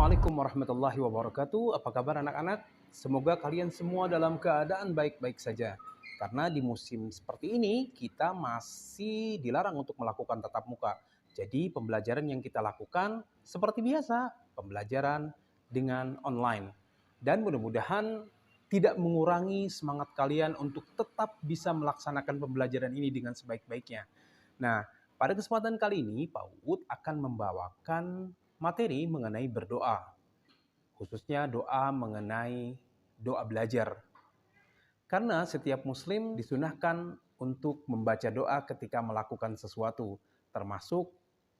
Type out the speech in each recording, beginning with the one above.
Assalamualaikum warahmatullahi wabarakatuh. Apa kabar anak-anak? Semoga kalian semua dalam keadaan baik-baik saja. Karena di musim seperti ini kita masih dilarang untuk melakukan tatap muka. Jadi pembelajaran yang kita lakukan seperti biasa, pembelajaran dengan online. Dan mudah-mudahan tidak mengurangi semangat kalian untuk tetap bisa melaksanakan pembelajaran ini dengan sebaik-baiknya. Nah, pada kesempatan kali ini Pak Uut akan membawakan materi mengenai berdoa, khususnya doa mengenai doa belajar. Karena setiap muslim disunahkan untuk membaca doa ketika melakukan sesuatu, termasuk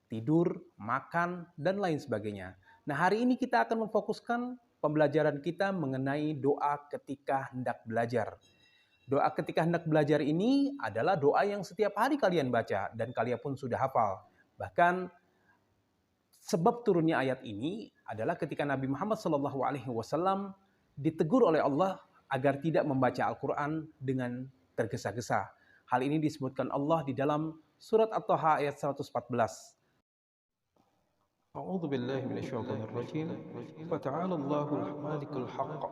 tidur, makan, dan lain sebagainya. Nah, hari ini kita akan memfokuskan pembelajaran kita mengenai doa ketika hendak belajar. Doa ketika hendak belajar ini adalah doa yang setiap hari kalian baca dan kalian pun sudah hafal. Bahkan sebab turunnya ayat ini adalah ketika Nabi Muhammad SAW ditegur oleh Allah agar tidak membaca Al-Quran dengan tergesa-gesa. Hal ini disebutkan Allah di dalam surat At-Taha ayat 114. أعوذ بالله من الشيطان الرجيم فتعالى الله الملك الحق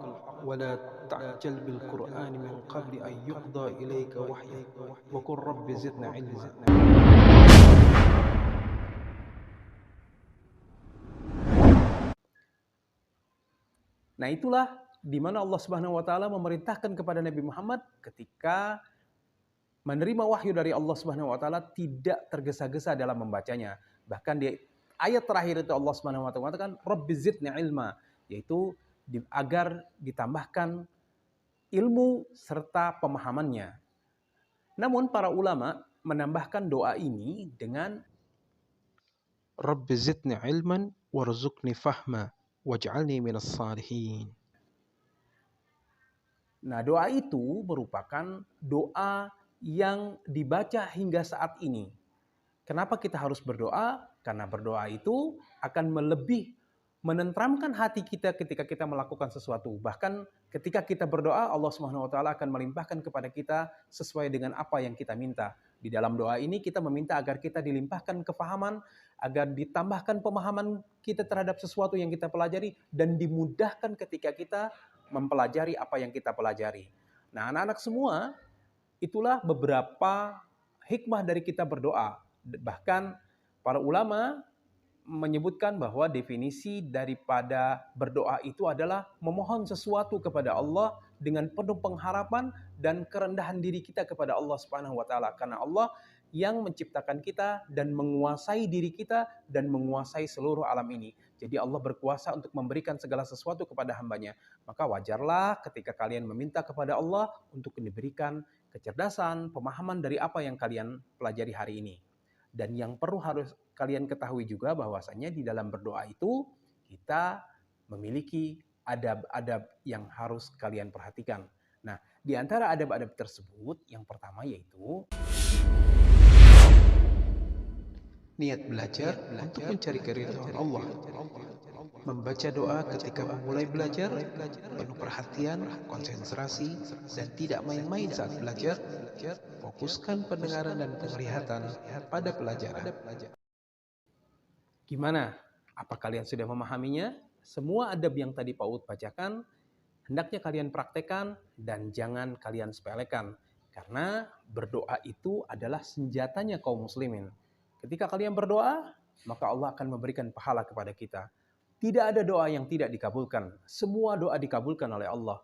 ولا تعجل بالقرآن من قبل أن يقضى إليك وحيه وقل رب زدنا علما. Nah, itulah di mana Allah Subhanahu wa taala memerintahkan kepada Nabi Muhammad ketika menerima wahyu dari Allah Subhanahu wa taala tidak tergesa-gesa dalam membacanya. Bahkan di ayat terakhir itu Allah Subhanahu wa taala mengatakan Rabbi zidni ilma, yaitu agar ditambahkan ilmu serta pemahamannya. Namun para ulama menambahkan doa ini dengan رب زدني علما وارزقني فهما واجعلني من الصالحين. Nah, doa itu merupakan doa yang dibaca hingga saat ini. Kenapa kita harus berdoa? Karena berdoa itu akan lebih menenteramkan hati kita ketika kita melakukan sesuatu. Bahkan ketika kita berdoa, Allah Subhanahu wa taala akan melimpahkan kepada kita sesuai dengan apa yang kita minta. Di dalam doa ini kita meminta agar kita dilimpahkan kefahaman, agar ditambahkan pemahaman kita terhadap sesuatu yang kita pelajari dan dimudahkan ketika kita mempelajari apa yang kita pelajari. Nah, anak-anak semua, itulah beberapa hikmah dari kita berdoa. Bahkan para ulama menyebutkan bahwa definisi daripada berdoa itu adalah memohon sesuatu kepada Allah dengan penuh pengharapan dan kerendahan diri kita kepada Allah Subhanahu wa taala, karena Allah yang menciptakan kita dan menguasai diri kita dan menguasai seluruh alam ini. Jadi Allah berkuasa untuk memberikan segala sesuatu kepada hambanya. Maka wajarlah ketika kalian meminta kepada Allah untuk diberikan kecerdasan, pemahaman dari apa yang kalian pelajari hari ini. Dan yang perlu harus kalian ketahui juga bahwasanya di dalam berdoa itu kita memiliki adab-adab yang harus kalian perhatikan. Nah, di antara adab-adab tersebut yang pertama yaitu niat belajar untuk mencari keridhaan Allah. Membaca doa ketika memulai belajar, penuh perhatian, konsentrasi, dan tidak main-main saat belajar. Fokuskan pendengaran dan penglihatan pada pelajaran. gimana? Apa kalian sudah memahaminya? Semua adab yang tadi Pak Ud bacakan, hendaknya kalian praktekkan dan jangan kalian sepelekan. Karena berdoa itu adalah senjatanya kaum muslimin. Ketika kalian berdoa, maka Allah akan memberikan pahala kepada kita. Tidak ada doa yang tidak dikabulkan. Semua doa dikabulkan oleh Allah.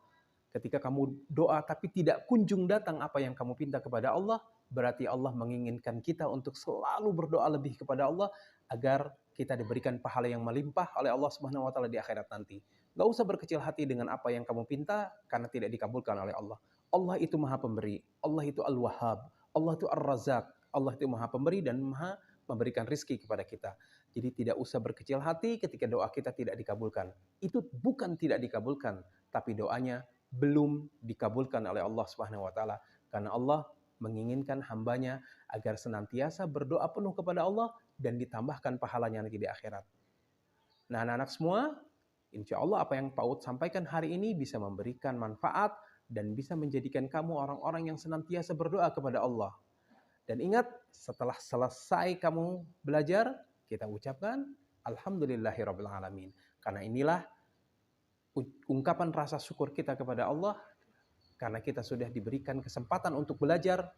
Ketika kamu doa tapi tidak kunjung datang apa yang kamu pinta kepada Allah, berarti Allah menginginkan kita untuk selalu berdoa lebih kepada Allah agar kita diberikan pahala yang melimpah oleh Allah Subhanahu wa taala di akhirat nanti. Gak usah berkecil hati dengan apa yang kamu pinta karena tidak dikabulkan oleh Allah. Allah itu Maha Pemberi, Allah itu Al-Wahhab, Allah itu Ar-Razzaq, Allah itu Maha Pemberi dan Maha memberikan rizki kepada kita. Jadi tidak usah berkecil hati ketika doa kita tidak dikabulkan. Itu bukan tidak dikabulkan, tapi doanya belum dikabulkan oleh Allah Subhanahu wa taala, karena Allah menginginkan hambanya agar senantiasa berdoa penuh kepada Allah dan ditambahkan pahalanya nanti di akhirat. Nah, anak-anak semua, insya Allah apa yang Pak Ud sampaikan hari ini bisa memberikan manfaat dan bisa menjadikan kamu orang-orang yang senantiasa berdoa kepada Allah. Dan ingat, setelah selesai kamu belajar, kita ucapkan Alhamdulillahirrabbilalamin. Karena inilah ungkapan rasa syukur kita kepada Allah, karena kita sudah diberikan kesempatan untuk belajar,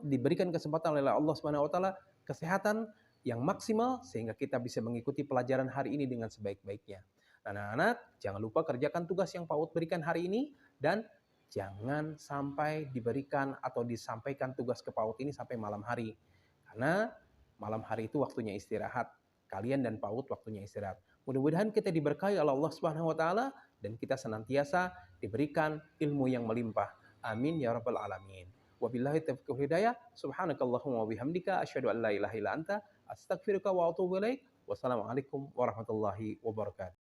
diberikan kesempatan oleh Allah Subhanahu wa taala kesehatan yang maksimal sehingga kita bisa mengikuti pelajaran hari ini dengan sebaik-baiknya. Anak-anak, jangan lupa kerjakan tugas yang PAUD berikan hari ini dan jangan sampai diberikan atau disampaikan tugas ke PAUD ini sampai malam hari. Karena malam hari itu waktunya istirahat. Kalian dan PAUD waktunya istirahat. Mudah-mudahan kita diberkahi oleh Allah Subhanahu wa taala dan kita senantiasa diberikan ilmu yang melimpah. Amin ya rabbal alamin. Wabillahi taufiq wal hidayah. Subhanakallahumma wa bihamdika asyhadu an la ilaha illa anta astaghfiruka wa atubu ilaik. Wassalamualaikum warahmatullahi wabarakatuh.